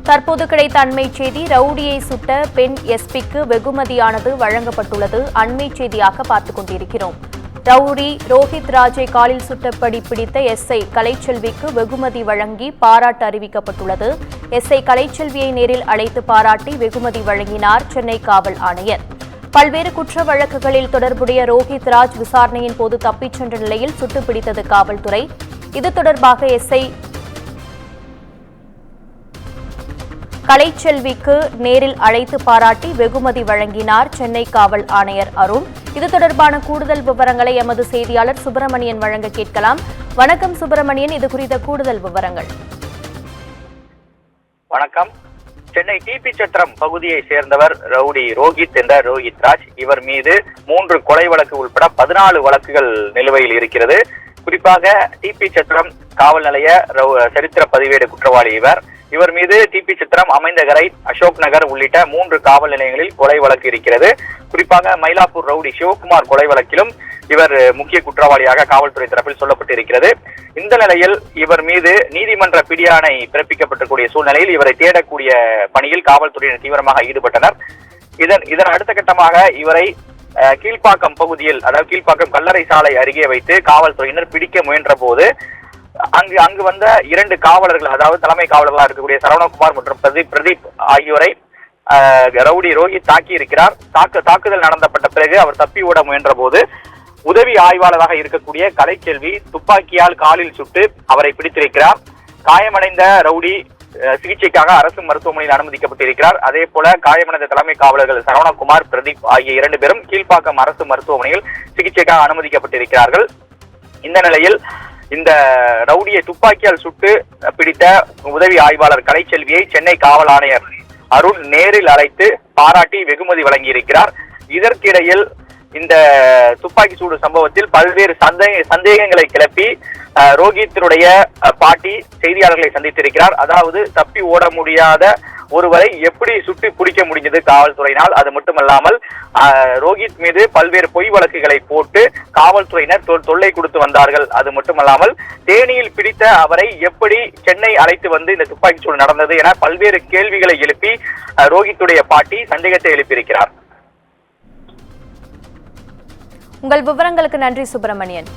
தற்போது கிடைத்த அண்மை செய்தி, ரவுடியை சுட்ட பெண் எஸ்பிக்கு வெகுமதியானது வழங்கப்பட்டுள்ளது. அண்மை செய்தியாக பார்த்துக் கொண்டிருக்கிறோம். ரவுடி ரோஹித் ராஜை காலில் சுட்டபடி பிடித்த எஸ்ஐ கலைச்செல்விக்கு வெகுமதி வழங்கி பாராட்டு அறிவிக்கப்பட்டுள்ளது. எஸ்ஐ கலைச்செல்வியை நேரில் அழைத்து பாராட்டி வெகுமதி வழங்கினார் சென்னை காவல் ஆணையர். பல்வேறு குற்ற வழக்குகளில் தொடர்புடைய ரோஹித் ராஜ் விசாரணையின் போது தப்பிச் சென்ற நிலையில் சுட்டுப்பிடித்தது காவல்துறை. இது தொடர்பாக எஸ்ஐ கலைச்செல்விக்கு நேரில் அழைத்து பாராட்டி வெகுமதி வழங்கினார் சென்னை காவல் ஆணையர் அருண். இது தொடர்பான கூடுதல் விவரங்களை எமது செய்தியாளர் சுப்பிரமணியன் வழங்க கேட்கலாம். வணக்கம் சுப்பிரமணியன், இது குறித்த கூடுதல் விவரங்கள். வணக்கம். சென்னை டிபி சத்திரம் பகுதியை சேர்ந்தவர் ரவுடி ரோஹித் என்ற ரோஹித் ராஜ். இவர் மீது 3 கொலை வழக்கு உட்பட 14 வழக்குகள் நிலுவையில் இருக்கிறது. குறிப்பாக டிபி சத்திரம் காவல் நிலைய சரித்திர பதிவேடு குற்றவாளி இவர் மீது டிபி சித்திரம், அமைந்தகரை, அசோக் நகர் உள்ளிட்ட 3 காவல் நிலையங்களில் கொலை வழக்கு இருக்கிறது. குறிப்பாக மயிலாப்பூர் ரவுடி சிவகுமார் கொலை வழக்கிலும் இவர் முக்கிய குற்றவாளியாக காவல்துறை தரப்பில் சொல்லப்பட்டிருக்கிறது. இந்த நிலையில் இவர் மீது நீதிமன்ற பிடியாணை பிறப்பிக்கப்பட்டிருக்கூடிய சூழ்நிலையில் இவரை தேடக்கூடிய பணியில் காவல்துறையினர் தீவிரமாக ஈடுபட்டனர். இதன் அடுத்த கட்டமாக இவரை கீழ்ப்பாக்கம் பகுதியில், அதாவது கீழ்ப்பாக்கம் கல்லறை சாலை அருகே வைத்து காவல்துறையினர் பிடிக்க முயன்ற போது அங்கு வந்த 2 காவலர்கள், அதாவது தலைமை காவலர்களாக இருக்கக்கூடிய சரவணகுமார் மற்றும் பிரதீப் ஆகியோரை ரவுடி ரோஹித் தாக்கி இருக்கிறார். தாக்குதல் நடத்தப்பட்ட பிறகு அவர் தப்பி ஓட முயன்ற போது உதவி ஆய்வாளராக இருக்கக்கூடிய கலைச்செல்வி துப்பாக்கியால் காலில் சுட்டு அவரை பிடித்திருக்கிறார். காயமடைந்த ரவுடி சிகிச்சைக்காக அரசு மருத்துவமனையில் அனுமதிக்கப்பட்டிருக்கிறார். அதே போல காயமடைந்த தலைமை காவலர்கள் சரவணகுமார், பிரதீப் ஆகிய 2 பேரும் கீழ்ப்பாக்கம் அரசு மருத்துவமனையில் சிகிச்சைக்காக அனுமதிக்கப்பட்டிருக்கிறார்கள். இந்த நிலையில் இந்த ரவுடியை துப்பாக்கியால் சுட்டு பிடித்த உதவி ஆய்வாளர் கலைச்செல்வியை சென்னை காவல் ஆணையர் அருண் நேரில் அழைத்து பாராட்டி வெகுமதி வழங்கியிருக்கிறார். இதற்கிடையில் இந்த துப்பாக்கி சூடு சம்பவத்தில் பல்வேறு சந்தேகங்களை கிளப்பி ரோஹித்தினுடைய பாட்டி செய்தியாளர்களை சந்தித்திருக்கிறார். அதாவது தப்பி ஓட முடியாத ஒருவரை எப்படி சுட்டு பிடிக்க முடிந்தது காவல்துறையினால், அது மட்டுமல்லாமல் ரோஹித் மீது பல்வேறு பொய் வழக்குகளை போட்டு காவல்துறையினர் தொல்லை கொடுத்து வந்தார்கள். அது மட்டுமல்லாமல் தேனியில் பிடித்த அவரை எப்படி சென்னை அழைத்து வந்து இந்த துப்பாக்கி சூடு நடந்தது என பல்வேறு கேள்விகளை எழுப்பி ரோஹித்துடைய பாட்டி சந்தேகத்தை எழுப்பியிருக்கிறார். உங்கள் விவரங்களுக்கு நன்றி சுப்பிரமணியன்.